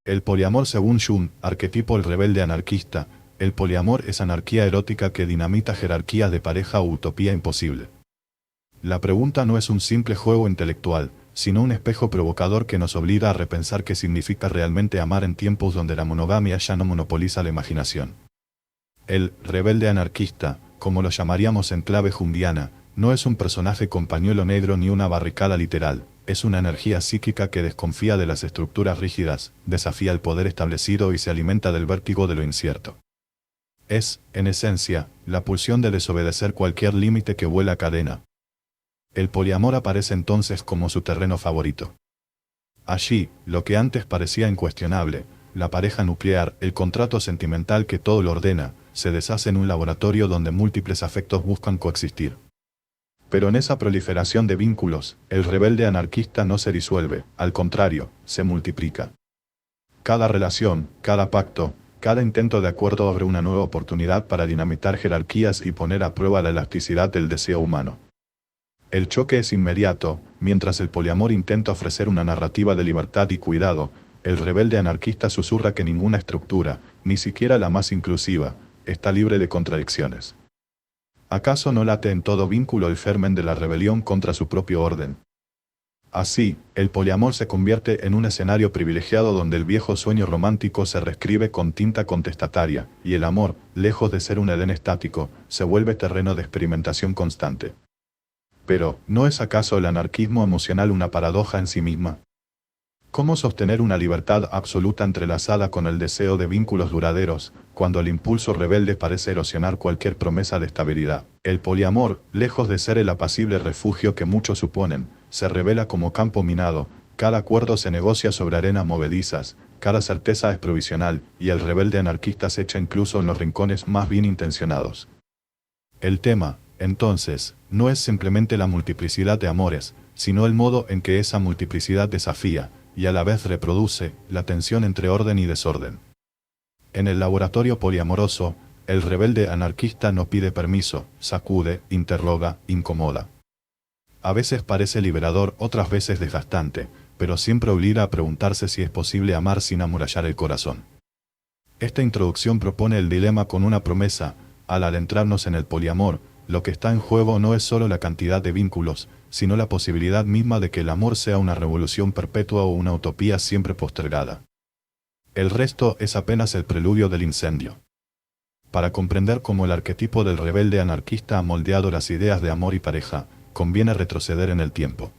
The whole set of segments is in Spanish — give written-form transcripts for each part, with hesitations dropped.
El poliamor según Jung, arquetipo el rebelde anarquista. El poliamor es anarquía erótica que dinamita jerarquías de pareja o utopía imposible. La pregunta no es un simple juego intelectual, sino un espejo provocador que nos obliga a repensar qué significa realmente amar en tiempos donde la monogamia ya no monopoliza la imaginación. El rebelde anarquista, como lo llamaríamos en clave junguiana, no es un personaje con pañuelo negro ni una barricada literal, es una energía psíquica que desconfía de las estructuras rígidas, desafía el poder establecido y se alimenta del vértigo de lo incierto. Es, en esencia, la pulsión de desobedecer cualquier límite que vuela cadena. El poliamor aparece entonces como su terreno favorito. Allí, lo que antes parecía incuestionable, la pareja nuclear, el contrato sentimental que todo lo ordena, se deshace en un laboratorio donde múltiples afectos buscan coexistir. Pero en esa proliferación de vínculos, el rebelde anarquista no se disuelve, al contrario, se multiplica. Cada relación, cada pacto, cada intento de acuerdo abre una nueva oportunidad para dinamitar jerarquías y poner a prueba la elasticidad del deseo humano. El choque es inmediato, mientras el poliamor intenta ofrecer una narrativa de libertad y cuidado, el rebelde anarquista susurra que ninguna estructura, ni siquiera la más inclusiva, está libre de contradicciones. ¿Acaso no late en todo vínculo el germen de la rebelión contra su propio orden? Así, el poliamor se convierte en un escenario privilegiado donde el viejo sueño romántico se reescribe con tinta contestataria, y el amor, lejos de ser un Edén estático, se vuelve terreno de experimentación constante. Pero, ¿no es acaso el anarquismo emocional una paradoja en sí misma? ¿Cómo sostener una libertad absoluta entrelazada con el deseo de vínculos duraderos, cuando el impulso rebelde parece erosionar cualquier promesa de estabilidad? El poliamor, lejos de ser el apacible refugio que muchos suponen, se revela como campo minado, cada acuerdo se negocia sobre arenas movedizas, cada certeza es provisional, y el rebelde anarquista se echa incluso en los rincones más bien intencionados. El tema, entonces, no es simplemente la multiplicidad de amores, sino el modo en que esa multiplicidad desafía, y a la vez reproduce, la tensión entre orden y desorden. En el laboratorio poliamoroso, el rebelde anarquista no pide permiso, sacude, interroga, incomoda. A veces parece liberador, otras veces desgastante, pero siempre obliga a preguntarse si es posible amar sin amurallar el corazón. Esta introducción propone el dilema con una promesa: al adentrarnos en el poliamor, lo que está en juego no es solo la cantidad de vínculos, sino la posibilidad misma de que el amor sea una revolución perpetua o una utopía siempre postergada. El resto es apenas el preludio del incendio. Para comprender cómo el arquetipo del rebelde anarquista ha moldeado las ideas de amor y pareja, conviene retroceder en el tiempo.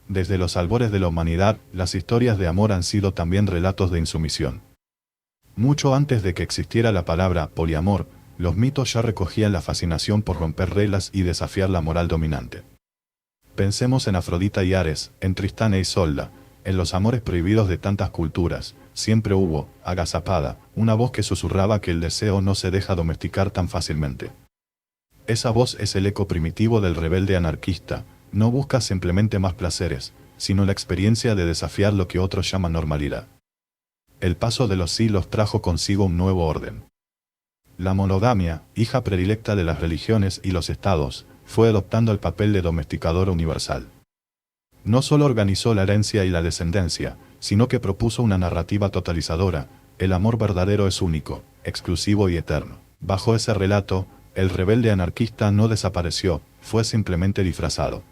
Desde los albores de la humanidad, las historias de amor han sido también relatos de insumisión. Mucho antes de que existiera la palabra poliamor, los mitos ya recogían la fascinación por romper reglas y desafiar la moral dominante. Pensemos en Afrodita y Ares, en Tristán e Isolda, en los amores prohibidos de tantas culturas. Siempre hubo, agazapada, una voz que susurraba que el deseo no se deja domesticar tan fácilmente. Esa voz es el eco primitivo del rebelde anarquista, no busca simplemente más placeres, sino la experiencia de desafiar lo que otros llaman normalidad. El paso de los siglos trajo consigo un nuevo orden. La monogamia, hija predilecta de las religiones y los estados, fue adoptando el papel de domesticadora universal. No solo organizó la herencia y la descendencia, sino que propuso una narrativa totalizadora: el amor verdadero es único, exclusivo y eterno. Bajo ese relato, el rebelde anarquista no desapareció, fue simplemente disfrazado.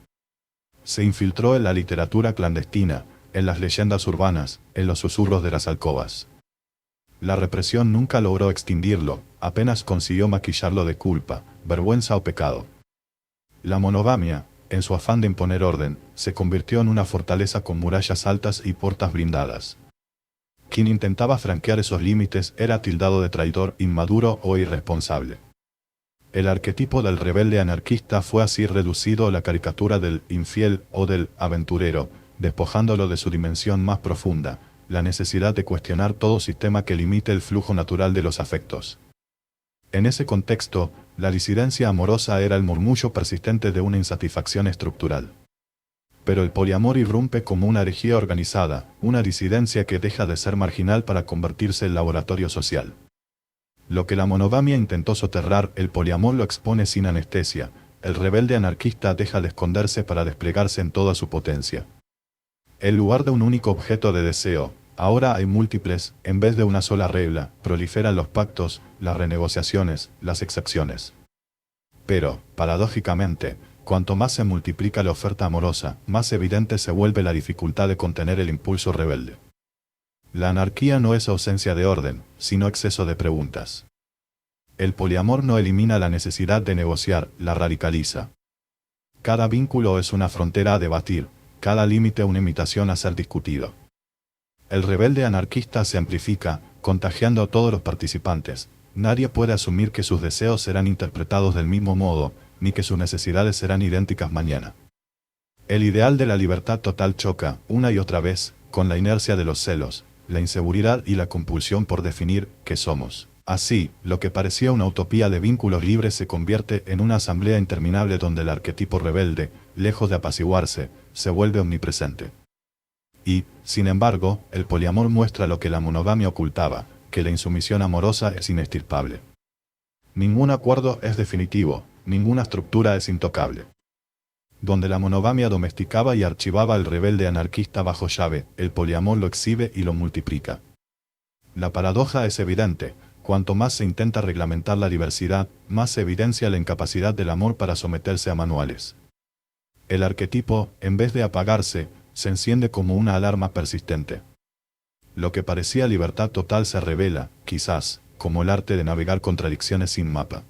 Se infiltró en la literatura clandestina, en las leyendas urbanas, en los susurros de las alcobas. La represión nunca logró extinguirlo, apenas consiguió maquillarlo de culpa, vergüenza o pecado. La monogamia, en su afán de imponer orden, se convirtió en una fortaleza con murallas altas y puertas blindadas. Quien intentaba franquear esos límites era tildado de traidor, inmaduro o irresponsable. El arquetipo del rebelde anarquista fue así reducido a la caricatura del infiel o del aventurero, despojándolo de su dimensión más profunda, la necesidad de cuestionar todo sistema que limite el flujo natural de los afectos. En ese contexto, la disidencia amorosa era el murmullo persistente de una insatisfacción estructural. Pero el poliamor irrumpe como una herejía organizada, una disidencia que deja de ser marginal para convertirse en laboratorio social. Lo que la monogamia intentó soterrar, el poliamor lo expone sin anestesia. El rebelde anarquista deja de esconderse para desplegarse en toda su potencia. En lugar de un único objeto de deseo, Ahora hay múltiples, en vez de una sola regla, proliferan los pactos, las renegociaciones, las excepciones. Pero, paradójicamente, cuanto más se multiplica la oferta amorosa, más evidente se vuelve la dificultad de contener el impulso rebelde. La anarquía no es ausencia de orden, sino exceso de preguntas. El poliamor no elimina la necesidad de negociar, la radicaliza. Cada vínculo es una frontera a debatir, cada límite una imitación a ser discutido. El rebelde anarquista se amplifica, contagiando a todos los participantes. Nadie puede asumir que sus deseos serán interpretados del mismo modo, ni que sus necesidades serán idénticas mañana. El ideal de la libertad total choca, una y otra vez, con la inercia de los celos, la inseguridad y la compulsión por definir qué somos. Así, lo que parecía una utopía de vínculos libres se convierte en una asamblea interminable donde el arquetipo rebelde, lejos de apaciguarse, se vuelve omnipresente. Y, sin embargo, el poliamor muestra lo que la monogamia ocultaba, que la insumisión amorosa es inestirpable. Ningún acuerdo es definitivo, ninguna estructura es intocable. Donde la monogamia domesticaba y archivaba al rebelde anarquista bajo llave, el poliamor lo exhibe y lo multiplica. La paradoja es evidente: cuanto más se intenta reglamentar la diversidad, más se evidencia la incapacidad del amor para someterse a manuales. El arquetipo, en vez de apagarse, se enciende como una alarma persistente. Lo que parecía libertad total se revela, quizás, como el arte de navegar contradicciones sin mapa.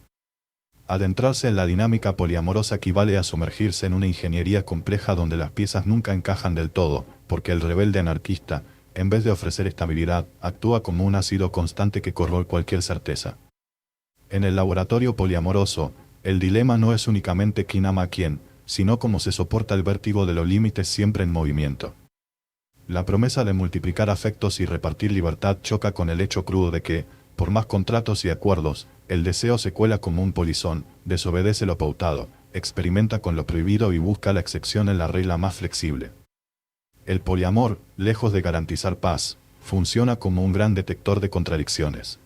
Adentrarse en la dinámica poliamorosa equivale a sumergirse en una ingeniería compleja donde las piezas nunca encajan del todo, porque el rebelde anarquista, en vez de ofrecer estabilidad, actúa como un ácido constante que corroe cualquier certeza. En el laboratorio poliamoroso, el dilema no es únicamente quién ama a quién, sino cómo se soporta el vértigo de los límites siempre en movimiento. La promesa de multiplicar afectos y repartir libertad choca con el hecho crudo de que, por más contratos y acuerdos, el deseo se cuela como un polizón, desobedece lo pautado, experimenta con lo prohibido y busca la excepción en la regla más flexible. El poliamor, lejos de garantizar paz, funciona como un gran detector de contradicciones.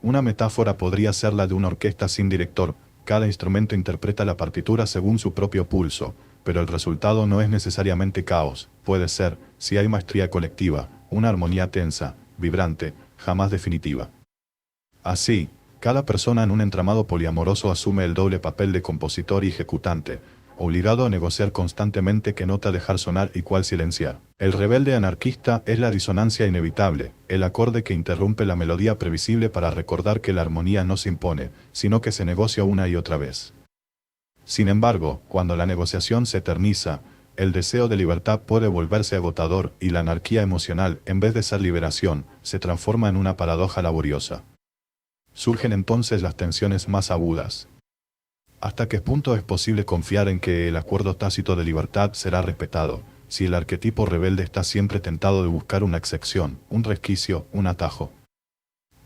Una metáfora podría ser la de una orquesta sin director. Cada instrumento interpreta la partitura según su propio pulso, pero el resultado no es necesariamente caos. Puede ser, si hay maestría colectiva, una armonía tensa, vibrante, jamás definitiva. Así, cada persona en un entramado poliamoroso asume el doble papel de compositor y ejecutante, obligado a negociar constantemente qué nota dejar sonar y cuál silenciar. El rebelde anarquista es la disonancia inevitable, el acorde que interrumpe la melodía previsible para recordar que la armonía no se impone, sino que se negocia una y otra vez. Sin embargo, cuando la negociación se eterniza, el deseo de libertad puede volverse agotador y la anarquía emocional, en vez de ser liberación, se transforma en una paradoja laboriosa. Surgen entonces las tensiones más agudas. ¿Hasta qué punto es posible confiar en que el acuerdo tácito de libertad será respetado, si el arquetipo rebelde está siempre tentado de buscar una excepción, un resquicio, un atajo?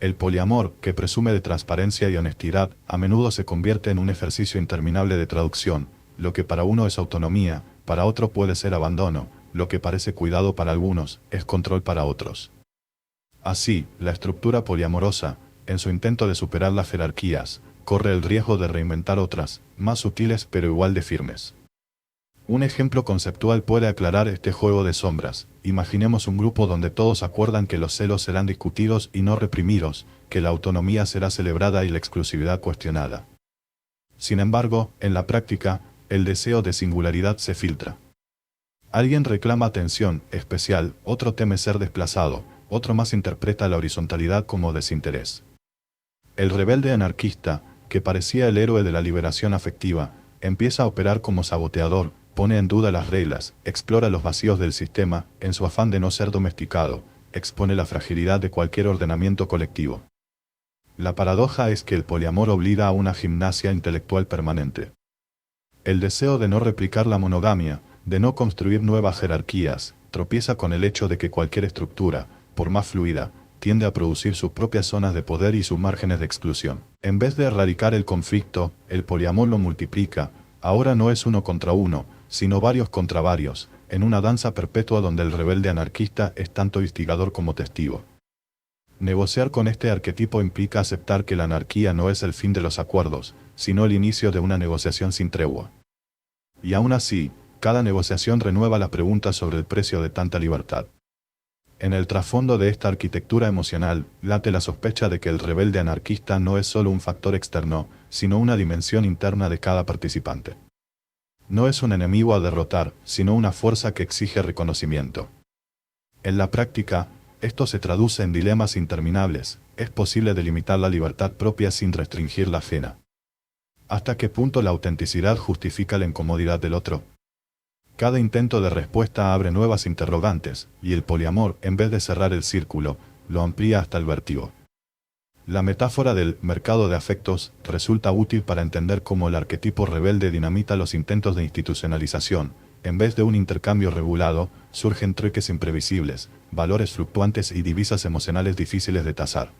El poliamor, que presume de transparencia y honestidad, a menudo se convierte en un ejercicio interminable de traducción. Lo que para uno es autonomía, para otro puede ser abandono; lo que parece cuidado para algunos, es control para otros. Así, la estructura poliamorosa, en su intento de superar las jerarquías, corre el riesgo de reinventar otras, más sutiles pero igual de firmes. Un ejemplo conceptual puede aclarar este juego de sombras. Imaginemos un grupo donde todos acuerdan que los celos serán discutidos y no reprimidos, que la autonomía será celebrada y la exclusividad cuestionada. Sin embargo, en la práctica, el deseo de singularidad se filtra. Alguien reclama atención especial, otro teme ser desplazado, otro más interpreta la horizontalidad como desinterés. El rebelde anarquista, que parecía el héroe de la liberación afectiva, empieza a operar como saboteador, pone en duda las reglas, explora los vacíos del sistema, en su afán de no ser domesticado, expone la fragilidad de cualquier ordenamiento colectivo. La paradoja es que el poliamor obliga a una gimnasia intelectual permanente. El deseo de no replicar la monogamia, de no construir nuevas jerarquías, tropieza con el hecho de que cualquier estructura, por más fluida, tiende a producir sus propias zonas de poder y sus márgenes de exclusión. En vez de erradicar el conflicto, el poliamor lo multiplica. Ahora no es uno contra uno, sino varios contra varios, en una danza perpetua donde el rebelde anarquista es tanto instigador como testigo. Negociar con este arquetipo implica aceptar que la anarquía no es el fin de los acuerdos, sino el inicio de una negociación sin tregua. Y aún así, cada negociación renueva la pregunta sobre el precio de tanta libertad. En el trasfondo de esta arquitectura emocional, late la sospecha de que el rebelde anarquista no es solo un factor externo, sino una dimensión interna de cada participante. No es un enemigo a derrotar, sino una fuerza que exige reconocimiento. En la práctica, esto se traduce en dilemas interminables. ¿Es posible delimitar la libertad propia sin restringir la ajena? ¿Hasta qué punto la autenticidad justifica la incomodidad del otro? Cada intento de respuesta abre nuevas interrogantes, y el poliamor, en vez de cerrar el círculo, lo amplía hasta el vértigo. La metáfora del mercado de afectos resulta útil para entender cómo el arquetipo rebelde dinamita los intentos de institucionalización. En vez de un intercambio regulado, surgen trueques imprevisibles, valores fluctuantes y divisas emocionales difíciles de tasar.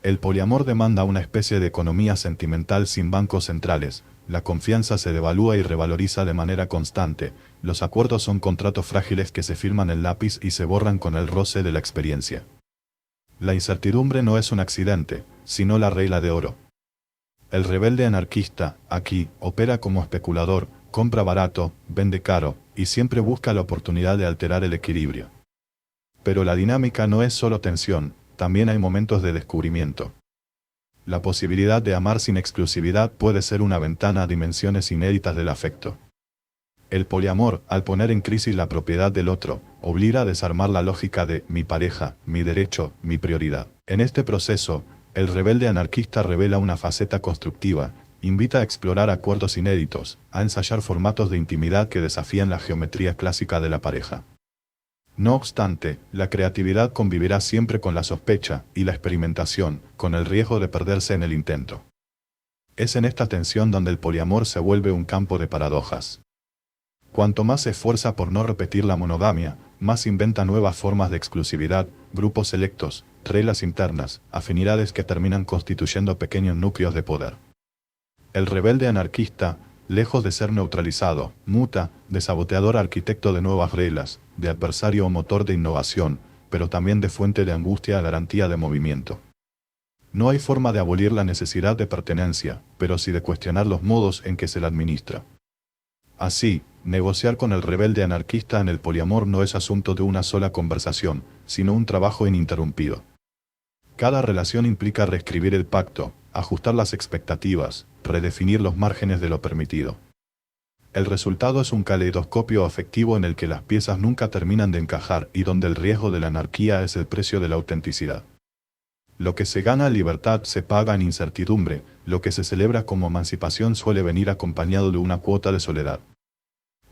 El poliamor demanda una especie de economía sentimental sin bancos centrales. La confianza se devalúa y revaloriza de manera constante. Los acuerdos son contratos frágiles que se firman en lápiz y se borran con el roce de la experiencia. La incertidumbre no es un accidente, sino la regla de oro. El rebelde anarquista, aquí, opera como especulador, compra barato, vende caro, y siempre busca la oportunidad de alterar el equilibrio. Pero la dinámica no es solo tensión, también hay momentos de descubrimiento. La posibilidad de amar sin exclusividad puede ser una ventana a dimensiones inéditas del afecto. El poliamor, al poner en crisis la propiedad del otro, obliga a desarmar la lógica de mi pareja, mi derecho, mi prioridad. En este proceso, el rebelde anarquista revela una faceta constructiva, invita a explorar acuerdos inéditos, a ensayar formatos de intimidad que desafían la geometría clásica de la pareja. No obstante, la creatividad convivirá siempre con la sospecha y la experimentación, con el riesgo de perderse en el intento. Es en esta tensión donde el poliamor se vuelve un campo de paradojas. Cuanto más se esfuerza por no repetir la monogamia, más inventa nuevas formas de exclusividad, grupos selectos, reglas internas, afinidades que terminan constituyendo pequeños núcleos de poder. El rebelde anarquista, lejos de ser neutralizado, muta, de saboteador arquitecto de nuevas reglas, de adversario o motor de innovación, pero también de fuente de angustia a garantía de movimiento. No hay forma de abolir la necesidad de pertenencia, pero sí de cuestionar los modos en que se la administra. Así, negociar con el rebelde anarquista en el poliamor no es asunto de una sola conversación, sino un trabajo ininterrumpido. Cada relación implica reescribir el pacto, ajustar las expectativas, redefinir los márgenes de lo permitido. El resultado es un caleidoscopio afectivo en el que las piezas nunca terminan de encajar y donde el riesgo de la anarquía es el precio de la autenticidad. Lo que se gana en libertad se paga en incertidumbre, lo que se celebra como emancipación suele venir acompañado de una cuota de soledad.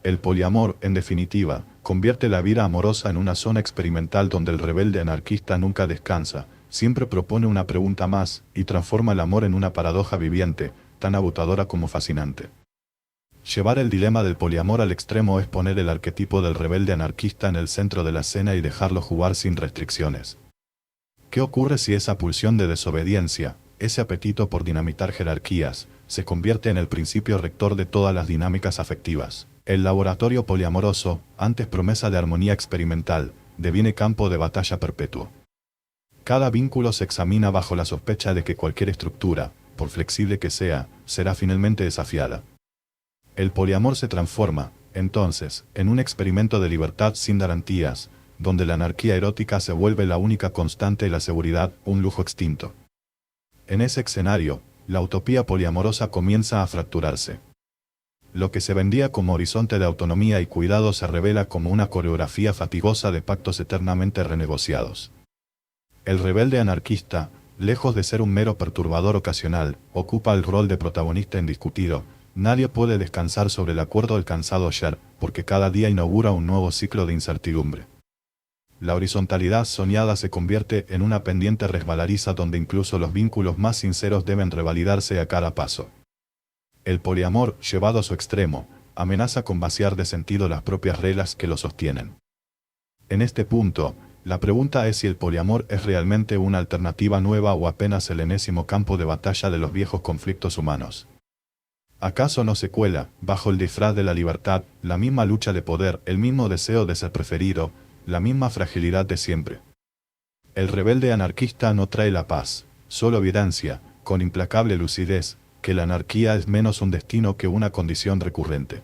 El poliamor, en definitiva, convierte la vida amorosa en una zona experimental donde el rebelde anarquista nunca descansa, siempre propone una pregunta más, y transforma el amor en una paradoja viviente, tan agotadora como fascinante. Llevar el dilema del poliamor al extremo es poner el arquetipo del rebelde anarquista en el centro de la escena y dejarlo jugar sin restricciones. ¿Qué ocurre si esa pulsión de desobediencia, ese apetito por dinamitar jerarquías, se convierte en el principio rector de todas las dinámicas afectivas? El laboratorio poliamoroso, antes promesa de armonía experimental, deviene campo de batalla perpetuo. Cada vínculo se examina bajo la sospecha de que cualquier estructura, por flexible que sea, será finalmente desafiada. El poliamor se transforma, entonces, en un experimento de libertad sin garantías, donde la anarquía erótica se vuelve la única constante y la seguridad un lujo extinto. En ese escenario, la utopía poliamorosa comienza a fracturarse. Lo que se vendía como horizonte de autonomía y cuidado se revela como una coreografía fatigosa de pactos eternamente renegociados. El rebelde anarquista, lejos de ser un mero perturbador ocasional, ocupa el rol de protagonista indiscutido. Nadie puede descansar sobre el acuerdo alcanzado ayer, porque cada día inaugura un nuevo ciclo de incertidumbre. La horizontalidad soñada se convierte en una pendiente resbaladiza donde incluso los vínculos más sinceros deben revalidarse a cada paso. El poliamor, llevado a su extremo, amenaza con vaciar de sentido las propias reglas que lo sostienen. En este punto, la pregunta es si el poliamor es realmente una alternativa nueva o apenas el enésimo campo de batalla de los viejos conflictos humanos. ¿Acaso no se cuela, bajo el disfraz de la libertad, la misma lucha de poder, el mismo deseo de ser preferido, la misma fragilidad de siempre? El rebelde anarquista no trae la paz, solo evidencia, con implacable lucidez, que la anarquía es menos un destino que una condición recurrente.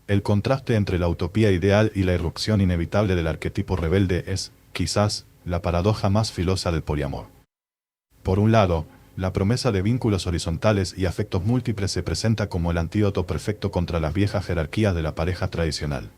El contraste entre la utopía ideal y la irrupción inevitable del arquetipo rebelde es, quizás, la paradoja más filosa del poliamor. Por un lado, la promesa de vínculos horizontales y afectos múltiples se presenta como el antídoto perfecto contra las viejas jerarquías de la pareja tradicional.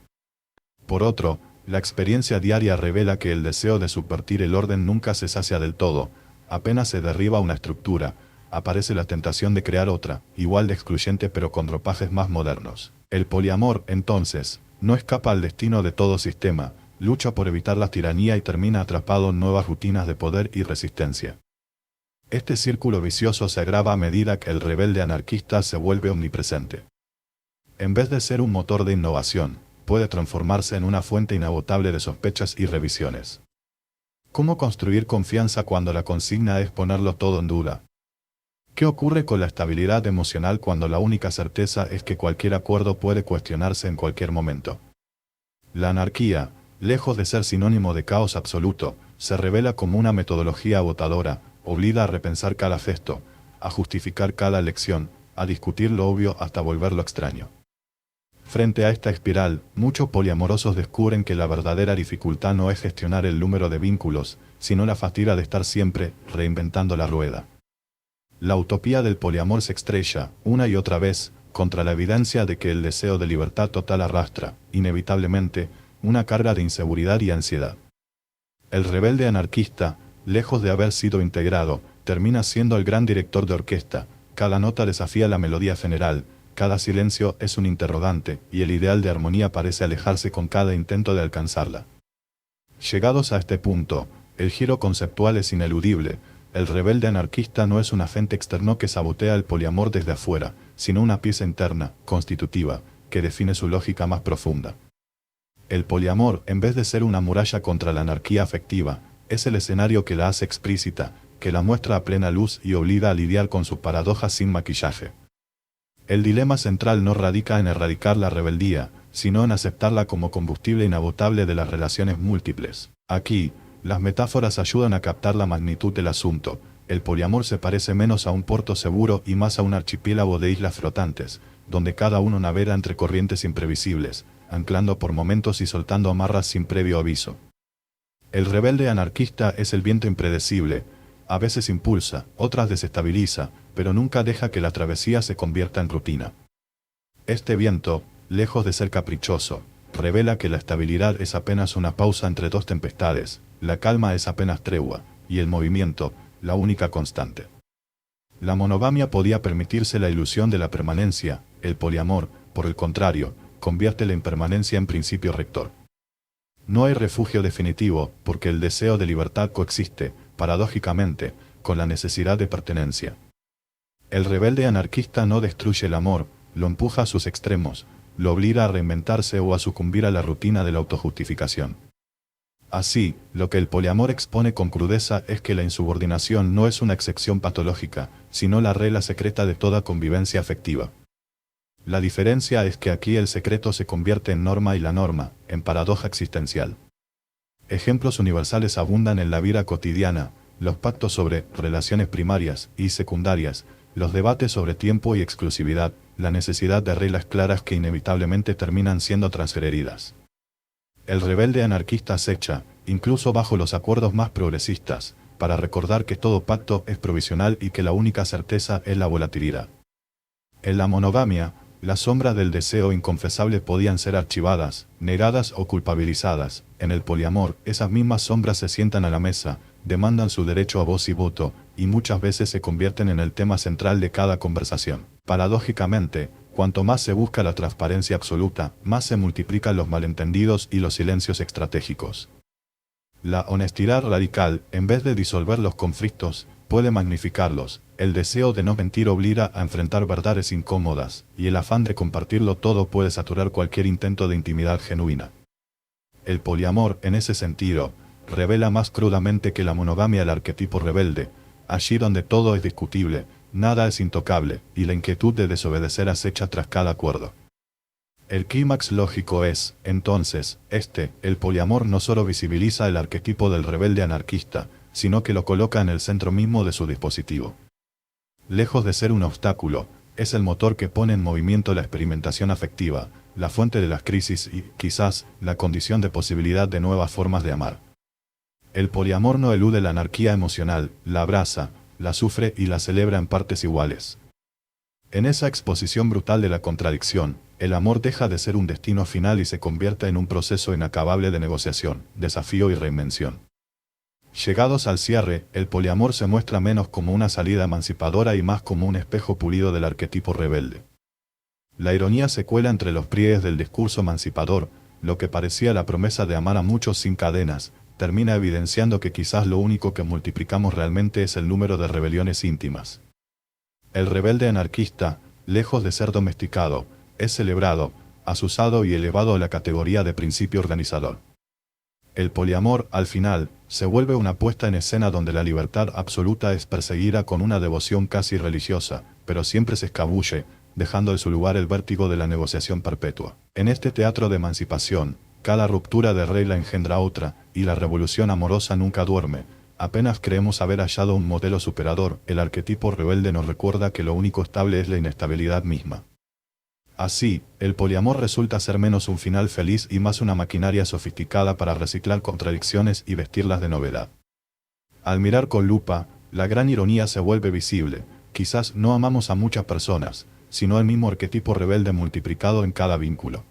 Por otro, la experiencia diaria revela que el deseo de subvertir el orden nunca se sacia del todo. Apenas se derriba una estructura, aparece la tentación de crear otra, igual de excluyente pero con ropajes más modernos. El poliamor, entonces, no escapa al destino de todo sistema, lucha por evitar la tiranía y termina atrapado en nuevas rutinas de poder y resistencia. Este círculo vicioso se agrava a medida que el rebelde anarquista se vuelve omnipresente. En vez de ser un motor de innovación, puede transformarse en una fuente inagotable de sospechas y revisiones. ¿Cómo construir confianza cuando la consigna es ponerlo todo en duda? ¿Qué ocurre con la estabilidad emocional cuando la única certeza es que cualquier acuerdo puede cuestionarse en cualquier momento? La anarquía, lejos de ser sinónimo de caos absoluto, se revela como una metodología agotadora, obliga a repensar cada gesto, a justificar cada elección, a discutir lo obvio hasta volverlo extraño. Frente a esta espiral, muchos poliamorosos descubren que la verdadera dificultad no es gestionar el número de vínculos, sino la fatiga de estar siempre reinventando la rueda. La utopía del poliamor se estrella, una y otra vez, contra la evidencia de que el deseo de libertad total arrastra, inevitablemente, una carga de inseguridad y ansiedad. El rebelde anarquista, lejos de haber sido integrado, termina siendo el gran director de orquesta. Cada nota desafía la melodía general, cada silencio es un interrogante, y el ideal de armonía parece alejarse con cada intento de alcanzarla. Llegados a este punto, el giro conceptual es ineludible. El rebelde anarquista no es un agente externo que sabotea el poliamor desde afuera, sino una pieza interna, constitutiva, que define su lógica más profunda. El poliamor, en vez de ser una muralla contra la anarquía afectiva, es el escenario que la hace explícita, que la muestra a plena luz y obliga a lidiar con sus paradojas sin maquillaje. El dilema central no radica en erradicar la rebeldía, sino en aceptarla como combustible inagotable de las relaciones múltiples. Aquí, las metáforas ayudan a captar la magnitud del asunto. El poliamor se parece menos a un puerto seguro y más a un archipiélago de islas flotantes, donde cada uno navega entre corrientes imprevisibles, anclando por momentos y soltando amarras sin previo aviso. El rebelde anarquista es el viento impredecible, a veces impulsa, otras desestabiliza, pero nunca deja que la travesía se convierta en rutina. Este viento, lejos de ser caprichoso, revela que la estabilidad es apenas una pausa entre dos tempestades, la calma es apenas tregua, y el movimiento, la única constante. La monogamia podía permitirse la ilusión de la permanencia, el poliamor, por el contrario, convierte la impermanencia en principio rector. No hay refugio definitivo, porque el deseo de libertad coexiste, paradójicamente, con la necesidad de pertenencia. El rebelde anarquista no destruye el amor, lo empuja a sus extremos, lo obliga a reinventarse o a sucumbir a la rutina de la autojustificación. Así, lo que el poliamor expone con crudeza es que la insubordinación no es una excepción patológica, sino la regla secreta de toda convivencia afectiva. La diferencia es que aquí el secreto se convierte en norma y la norma, en paradoja existencial. Ejemplos universales abundan en la vida cotidiana, los pactos sobre relaciones primarias y secundarias, los debates sobre tiempo y exclusividad, la necesidad de reglas claras que inevitablemente terminan siendo transgredidas. El rebelde anarquista acecha, incluso bajo los acuerdos más progresistas, para recordar que todo pacto es provisional y que la única certeza es la volatilidad. En la monogamia, las sombras del deseo inconfesable podían ser archivadas, negadas o culpabilizadas. En el poliamor, esas mismas sombras se sientan a la mesa, demandan su derecho a voz y voto, y muchas veces se convierten en el tema central de cada conversación. Paradójicamente, cuanto más se busca la transparencia absoluta, más se multiplican los malentendidos y los silencios estratégicos. La honestidad radical, en vez de disolver los conflictos, puede magnificarlos. El deseo de no mentir obliga a enfrentar verdades incómodas, y el afán de compartirlo todo puede saturar cualquier intento de intimidad genuina. El poliamor, en ese sentido, revela más crudamente que la monogamia el arquetipo rebelde. Allí donde todo es discutible, nada es intocable, y la inquietud de desobedecer acecha tras cada acuerdo. El clímax lógico es, entonces, el poliamor no solo visibiliza el arquetipo del rebelde anarquista, sino que lo coloca en el centro mismo de su dispositivo. Lejos de ser un obstáculo, es el motor que pone en movimiento la experimentación afectiva, la fuente de las crisis y, quizás, la condición de posibilidad de nuevas formas de amar. El poliamor no elude la anarquía emocional, la abraza, la sufre y la celebra en partes iguales. En esa exposición brutal de la contradicción, el amor deja de ser un destino final y se convierte en un proceso inacabable de negociación, desafío y reinvención. Llegados al cierre, el poliamor se muestra menos como una salida emancipadora y más como un espejo pulido del arquetipo rebelde. La ironía se cuela entre los pliegues del discurso emancipador, lo que parecía la promesa de amar a muchos sin cadenas, termina evidenciando que quizás lo único que multiplicamos realmente es el número de rebeliones íntimas. El rebelde anarquista, lejos de ser domesticado, es celebrado, azuzado y elevado a la categoría de principio organizador. El poliamor, al final, se vuelve una puesta en escena donde la libertad absoluta es perseguida con una devoción casi religiosa, pero siempre se escabulle, dejando en su lugar el vértigo de la negociación perpetua. En este teatro de emancipación, cada ruptura de regla engendra otra, y la revolución amorosa nunca duerme. Apenas creemos haber hallado un modelo superador, el arquetipo rebelde nos recuerda que lo único estable es la inestabilidad misma. Así, el poliamor resulta ser menos un final feliz y más una maquinaria sofisticada para reciclar contradicciones y vestirlas de novedad. Al mirar con lupa, la gran ironía se vuelve visible. Quizás no amamos a muchas personas, sino el mismo arquetipo rebelde multiplicado en cada vínculo.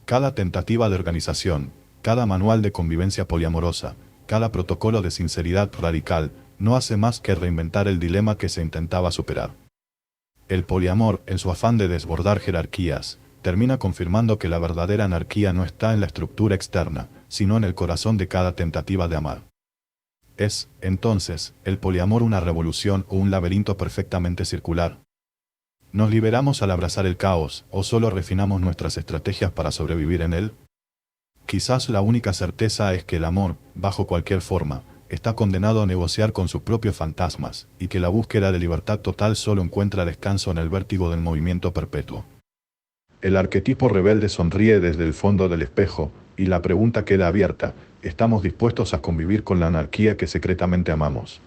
Cada tentativa de organización, cada manual de convivencia poliamorosa, cada protocolo de sinceridad radical, no hace más que reinventar el dilema que se intentaba superar. El poliamor, en su afán de desbordar jerarquías, termina confirmando que la verdadera anarquía no está en la estructura externa, sino en el corazón de cada tentativa de amar. ¿Es, entonces, el poliamor una revolución o un laberinto perfectamente circular? ¿Nos liberamos al abrazar el caos, o solo refinamos nuestras estrategias para sobrevivir en él? Quizás la única certeza es que el amor, bajo cualquier forma, está condenado a negociar con sus propios fantasmas, y que la búsqueda de libertad total solo encuentra descanso en el vértigo del movimiento perpetuo. El arquetipo rebelde sonríe desde el fondo del espejo, y la pregunta queda abierta: ¿estamos dispuestos a convivir con la anarquía que secretamente amamos?